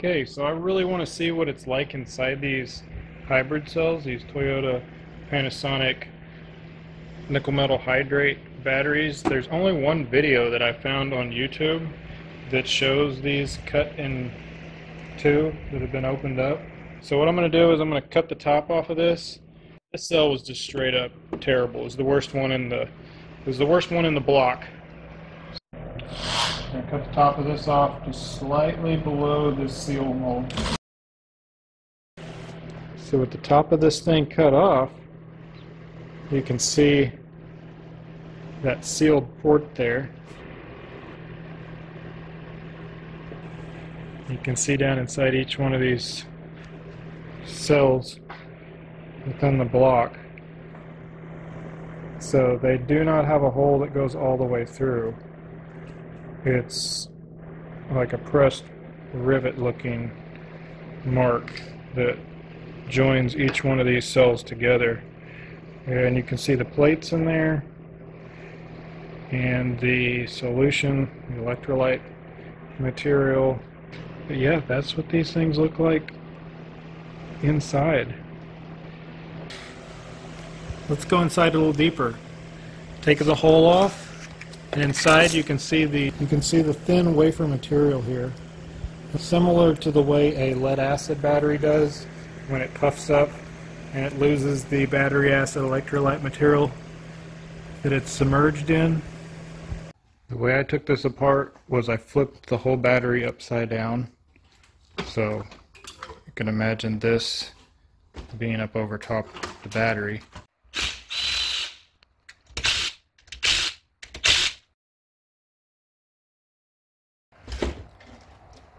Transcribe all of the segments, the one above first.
Okay, so I really want to see what it's like inside these hybrid cells, these Toyota Panasonic nickel metal hydrate batteries. There's only one video that I found on YouTube that shows these cut in two that have been opened up. So what I'm going to do is I'm going to cut the top off of this. This cell was just straight up terrible. It was the worst one in the block. I'm going to cut the top of this off just slightly below this seal mold. So with the top of this thing cut off, you can see that sealed port there. You can see down inside each one of these cells within the block. So they do not have a hole that goes all the way through. It's like a pressed rivet looking mark that joins each one of these cells together. And you can see the plates in there and the solution, the electrolyte material. But yeah, that's what these things look like inside. Let's go inside a little deeper. Take the hole off, and inside you can see the thin wafer material here. Similar to the way a lead acid battery does when it puffs up and it loses the battery acid electrolyte material that it's submerged in. The way I took this apart was I flipped the whole battery upside down. So you can imagine this being up over top of the battery.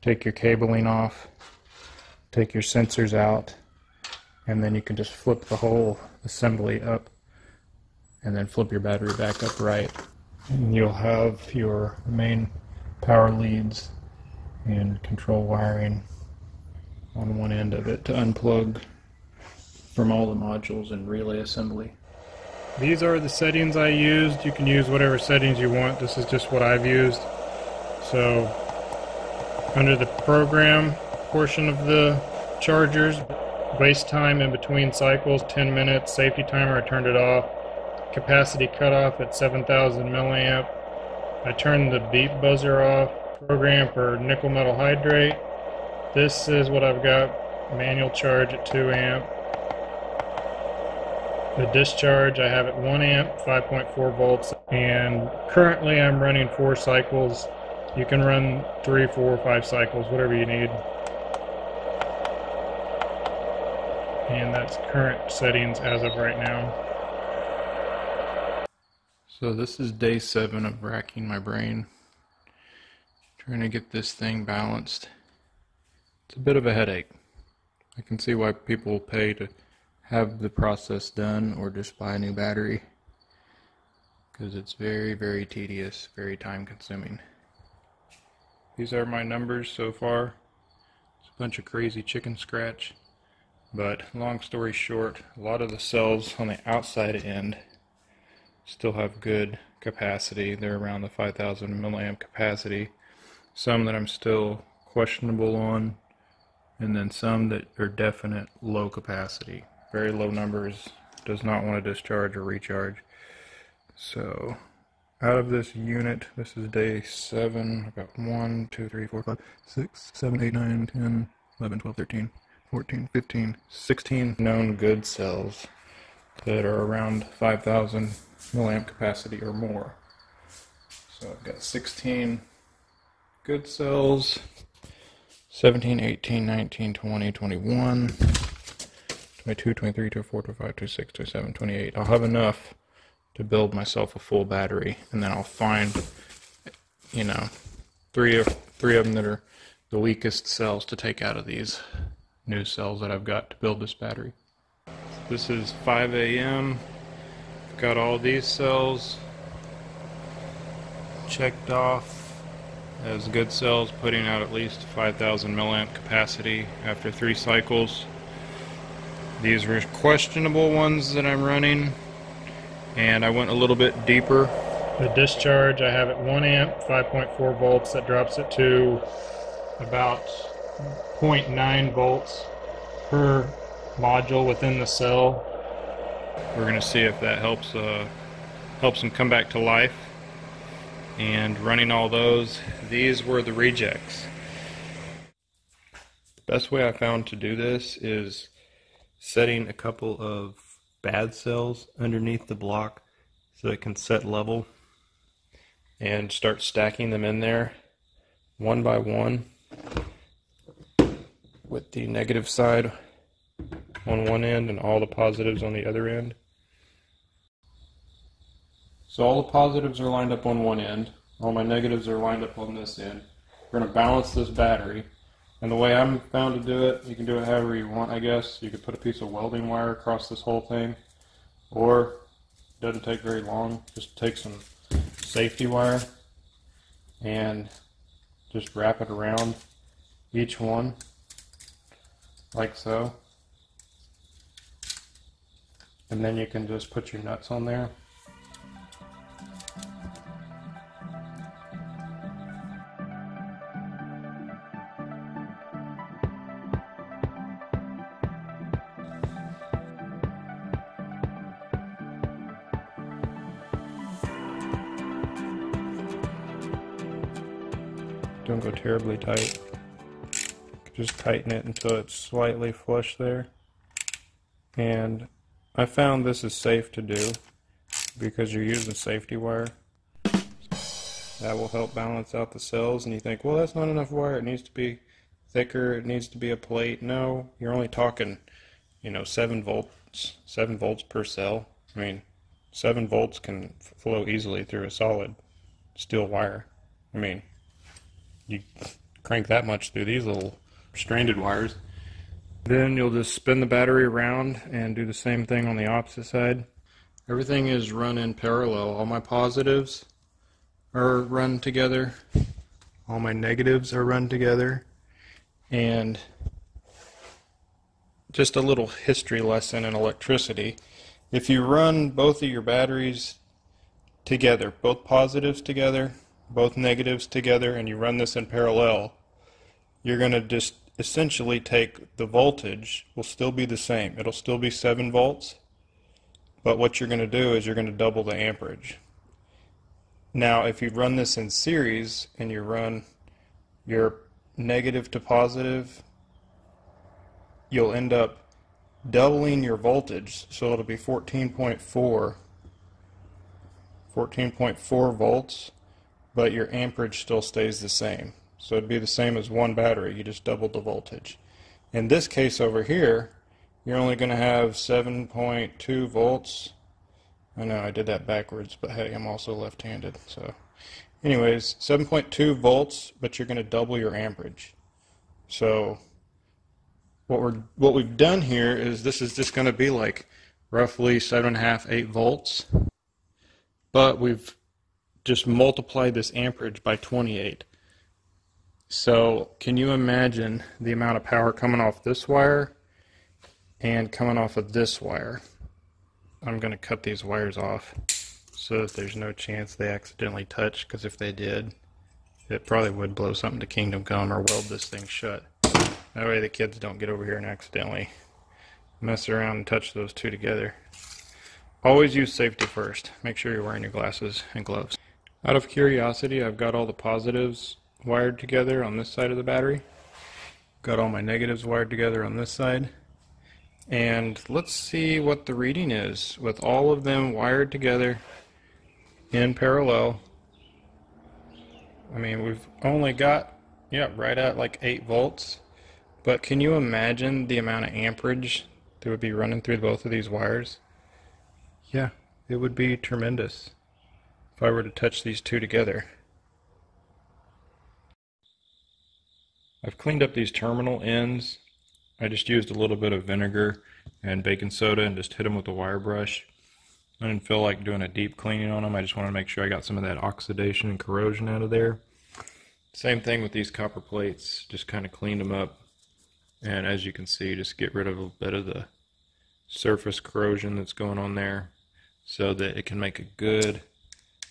Take your cabling off, take your sensors out, and then you can just flip the whole assembly up and then flip your battery back upright. And you'll have your main power leads and control wiring on one end of it to unplug from all the modules and relay assembly. These are the settings I used. You can use whatever settings you want. This is just what I've used. So under the program portion of the chargers, waste time in between cycles 10 minutes, safety timer I turned it off, capacity cutoff at 7,000 milliamp. I turned the beep buzzer off. Program for nickel metal hydrate. This is what I've got, manual charge at 2 amp. The discharge I have at 1 amp, 5.4 volts, and currently I'm running 4 cycles. You can run 3, 4, 5 cycles, whatever you need. And that's current settings as of right now. So this is day 7 of racking my brain, trying to get this thing balanced. It's a bit of a headache. I can see why people will pay to have the process done or just buy a new battery, because it's very, very tedious, very time consuming. These are my numbers so far. It's a bunch of crazy chicken scratch, but long story short, a lot of the cells on the outside end still have good capacity. They're around the 5,000 milliamp capacity. Some that I'm still questionable on, and then some that are definite low capacity. Very low numbers, does not want to discharge or recharge. So out of this unit, this is day 7, I've got 1, 2, 3, 4, 5, 6, 7, 8, 9, 10, 11, 12, 13, 14, 15, 16 known good cells that are around 5,000 milliamp capacity or more. So I've got 16 good cells, 17, 18, 19, 20, 21, 22, 23, 24, 25, 26, 27, 28. I'll have enough to build myself a full battery, and then I'll find, you know, three of them that are the weakest cells to take out of these new cells that I've got to build this battery. This is 5 a.m. Got all these cells checked off as good cells, putting out at least 5,000 milliamp capacity after 3 cycles. These were questionable ones that I'm running, and I went a little bit deeper. The discharge I have at 1 amp, 5.4 volts. That drops it to about 0.9 volts per module within the cell. We're going to see if that helps them come back to life. And running all those, these were the rejects. The best way I found to do this is setting a couple of bad cells underneath the block so it can set level, and start stacking them in there one by one with the negative side on one end and all the positives on the other end. So all the positives are lined up on one end, all my negatives are lined up on this end. We're going to balance this battery, and the way I'm found to do it, you can do it however you want, I guess. You could put a piece of welding wire across this whole thing, or it doesn't take very long, just take some safety wire and just wrap it around each one like so, and then you can just put your nuts on there. Don't go terribly tight. Just tighten it until it's slightly flush there. And I found this is safe to do because you're using safety wire. That will help balance out the cells. And you think, well, that's not enough wire. It needs to be thicker. It needs to be a plate. No, you're only talking, 7 volts. 7 volts per cell. I mean, 7 volts can flow easily through a solid steel wire. I mean, you crank that much through these little stranded wires. Then you'll just spin the battery around and do the same thing on the opposite side. Everything is run in parallel. All my positives are run together. All my negatives are run together. And just a little history lesson in electricity. If you run both of your batteries together, both positives together, both negatives together, and you run this in parallel, you're going to just essentially take the voltage will still be the same. It'll still be 7 volts, but what you're going to do is you're going to double the amperage. Now if you run this in series and you run your negative to positive, you'll end up doubling your voltage, so it'll be 14.4 volts, but your amperage still stays the same. So it'd be the same as one battery, you just doubled the voltage. In this case over here, you're only going to have 7.2 volts. I know I did that backwards, but hey, I'm also left-handed. So anyways, 7.2 volts, but you're going to double your amperage. So what we've done here is this is just going to be like roughly 7.5, 8 volts, but we've just multiply this amperage by 28. So can you imagine the amount of power coming off this wire and coming off of this wire? I'm going to cut these wires off so that there's no chance they accidentally touch, because if they did, it probably would blow something to Kingdom Come or weld this thing shut. That way the kids don't get over here and accidentally mess around and touch those two together. Always use safety first. Make sure you're wearing your glasses and gloves. Out of curiosity, I've got all the positives wired together on this side of the battery. Got all my negatives wired together on this side. And let's see what the reading is with all of them wired together in parallel. I mean, we've only got, right at like 8 volts. But can you imagine the amount of amperage that would be running through both of these wires? Yeah, it would be tremendous if I were to touch these two together. I've cleaned up these terminal ends. I just used a little bit of vinegar and baking soda and just hit them with a wire brush. I didn't feel like doing a deep cleaning on them. I just wanted to make sure I got some of that oxidation and corrosion out of there. Same thing with these copper plates. Just kind of cleaned them up. And as you can see, just get rid of a bit of the surface corrosion that's going on there so that it can make a good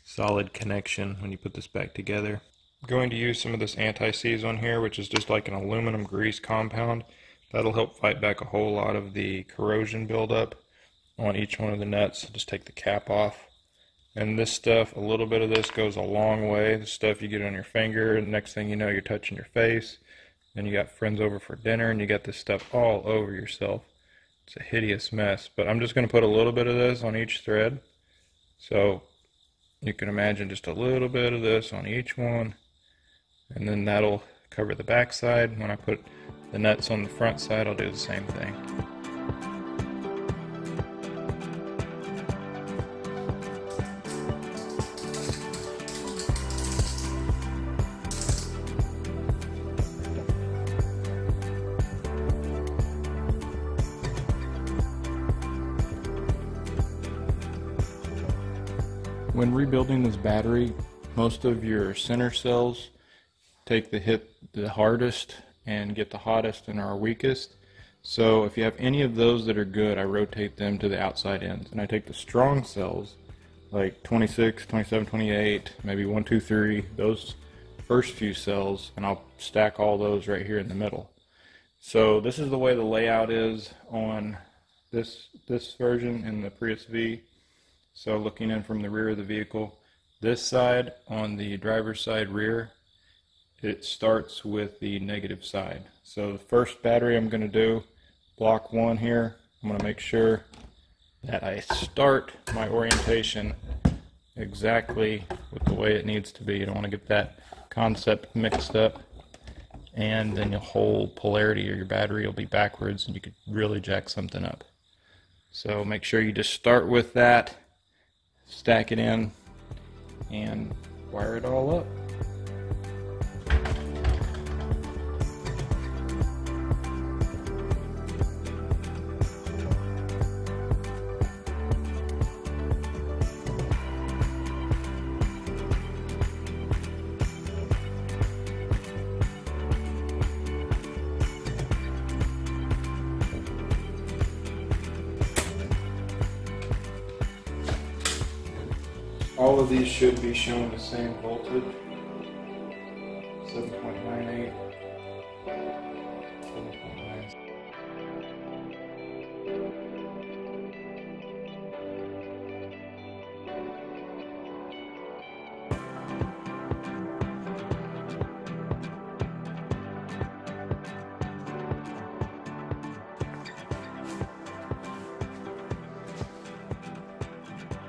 solid connection when you put this back together. going to use some of this anti-seize on here, which is just like an aluminum grease compound. That'll help fight back a whole lot of the corrosion buildup on each one of the nuts. Just take the cap off. And this stuff, a little bit of this goes a long way. The stuff you get on your finger, and next thing you know, you're touching your face. Then you got friends over for dinner, and you got this stuff all over yourself. It's a hideous mess. But I'm just going to put a little bit of this on each thread. So you can imagine just a little bit of this on each one. And then that'll cover the back side. When I put the nuts on the front side, I'll do the same thing. When rebuilding this battery, most of your center cells take the hit the hardest and get the hottest and are weakest. So if you have any of those that are good, I rotate them to the outside ends. And I take the strong cells, like 26, 27, 28, maybe 1, 2, 3, those first few cells, and I'll stack all those right here in the middle. So this is the way the layout is on this version in the Prius V. So looking in from the rear of the vehicle, this side on the driver's side rear, it starts with the negative side. So the first battery I'm going to do, block 1 here, I'm going to make sure that I start my orientation exactly with the way it needs to be. You don't want to get that concept mixed up, and then your whole polarity of your battery will be backwards and you could really jack something up. So make sure you just start with that, stack it in, and wire it all up. All of these should be showing the same voltage, 7.98, 7.9.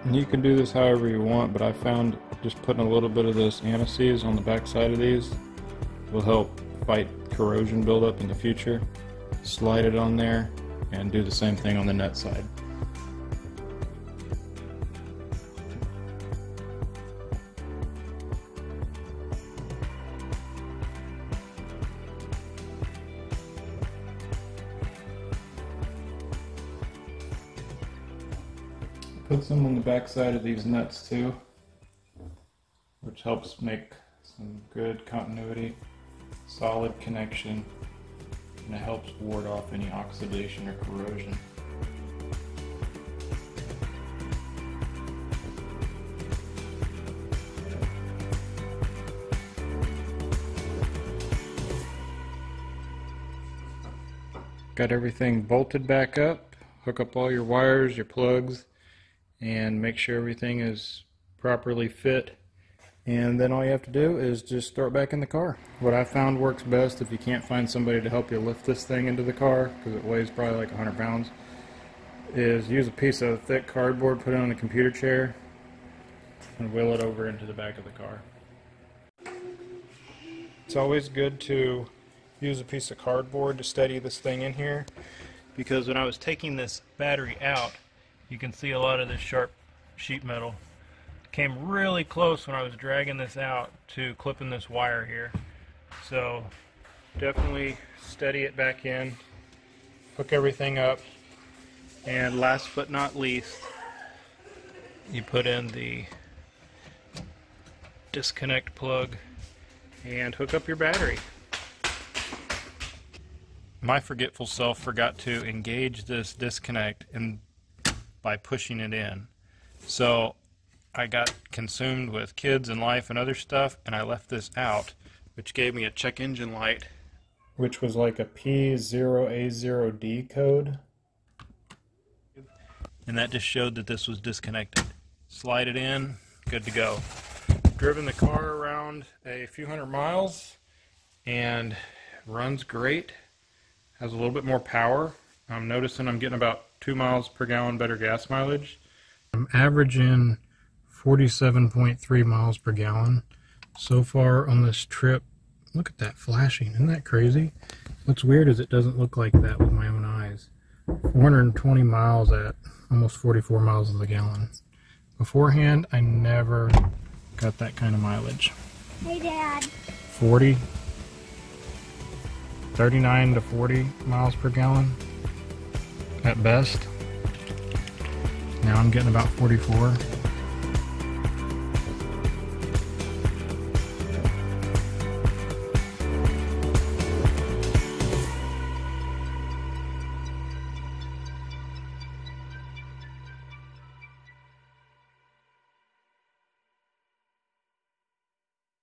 And you can do this however you want, but I found just putting a little bit of this anti-seize on the back side of these will help fight corrosion buildup in the future. Slide it on there and do the same thing on the nut side. Put some on the back side of these nuts too, which helps make some good continuity, solid connection, and it helps ward off any oxidation or corrosion. Got everything bolted back up. Hook up all your wires, your plugs, and make sure everything is properly fit, and then all you have to do is just start back in the car. What I found works best if you can't find somebody to help you lift this thing into the car, because it weighs probably like 100 pounds, is use a piece of thick cardboard, put it on a computer chair, and wheel it over into the back of the car. It's always good to use a piece of cardboard to steady this thing in here, because when I was taking this battery out, you can see a lot of this sharp sheet metal came really close when I was dragging this out to clipping this wire here. So definitely steady it back in, hook everything up, and last but not least, you put in the disconnect plug and hook up your battery. My forgetful self forgot to engage this disconnect by pushing it in. So I got consumed with kids and life and other stuff, and I left this out, which gave me a check engine light, which was like a P0A0D code. And that just showed that this was disconnected. Slide it in, good to go. Driven the car around a few hundred miles and runs great. Has a little bit more power. I'm noticing I'm getting about 2 miles per gallon better gas mileage. I'm averaging 47.3 miles per gallon so far on this trip. Look at that flashing, isn't that crazy? What's weird is it doesn't look like that with my own eyes. 420 miles at almost 44 miles of the gallon. Beforehand, I never got that kind of mileage. Hey, Dad. 40, 39 to 40 miles per gallon at best. Now I'm getting about 44.